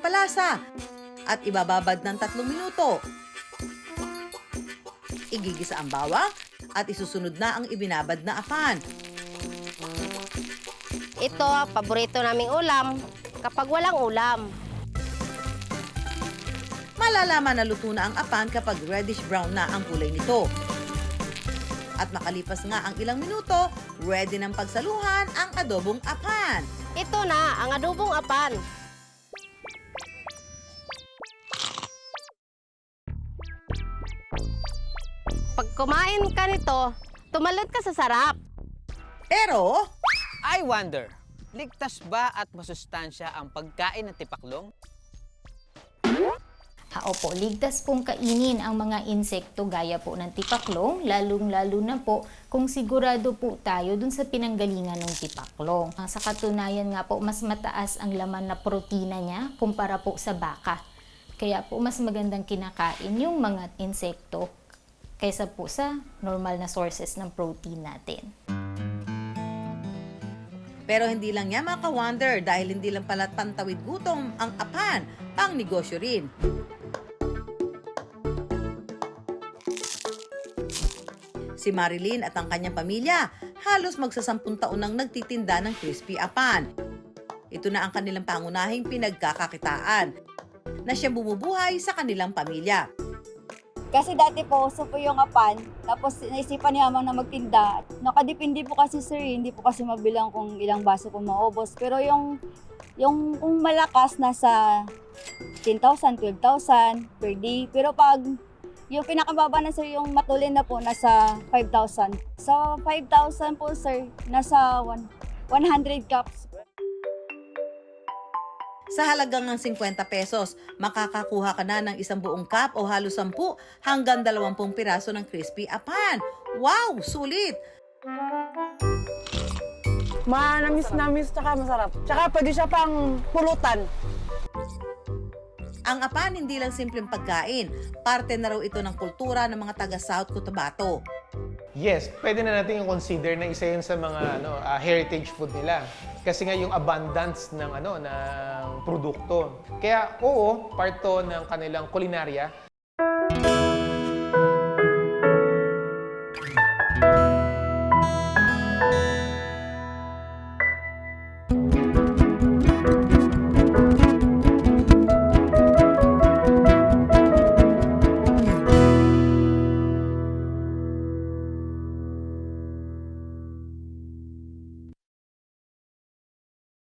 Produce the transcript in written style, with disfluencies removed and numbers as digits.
ipapalasa at ibababad ng 3 minuto. Igigisa ang bawang at isusunod na ang ibinabad na apan. Ito, paborito naming ulam kapag walang ulam. Malalaman na luto na ang apan kapag reddish-brown na ang kulay nito. At makalipas nga ang ilang minuto, ready ng pagsaluhan ang adobong apan. Ito na ang adobong apan. Pag kumain ka nito, tumalon ka sa sarap. Pero, I wonder, ligtas ba at masustansya ang pagkain ng tipaklong? Opo, ligtas pong kainin ang mga insekto gaya po ng tipaklong, lalong-lalo na po kung sigurado po tayo dun sa pinanggalingan ng tipaklong. Sa katunayan nga po, mas mataas ang laman na protina niya kumpara po sa baka. Kaya po mas magandang kinakain yung mga insekto kaysa po sa normal na sources ng protein natin. pero hindi lang yan mga ka-wonder dahil hindi lang pala pantawid gutom ang apan, pang negosyo rin. Si Marilyn at ang kanyang pamilya halos magsasampung taon nang nagtitinda ng crispy apan. Ito na ang kanilang pangunahing pinagkakakitaan na siyang bumubuhay sa kanilang pamilya. Kasi dati po, uso po yung apan, tapos naisipan ni Mama na magtinda. Nakadepende po kasi sir, hindi po kasi mabilang kung ilang baso po maubos. Pero yung kung malakas, nasa 10,000, 12,000 per day. Pero pag yung pinakababa na sir, yung matulin na po, nasa 5,000. Sa 5,000 po sir, nasa 100 cups. Sa halagang ng 50 pesos, makakakuha ka na ng isang buong cup o halos 10 hanggang 20 piraso ng crispy apan. Wow! Sulit! Manamis-namis tsaka masarap. Tsaka pwede siya pang pulutan. Ang apan hindi lang simpleng pagkain, parte na raw ito ng kultura ng mga taga South Cotabato. Yes, pwede na natin yung consider na isa yun sa mga heritage food nila. Kasi nga yung abundance ng produkto. Kaya oo, part to ng kanilang kulinarya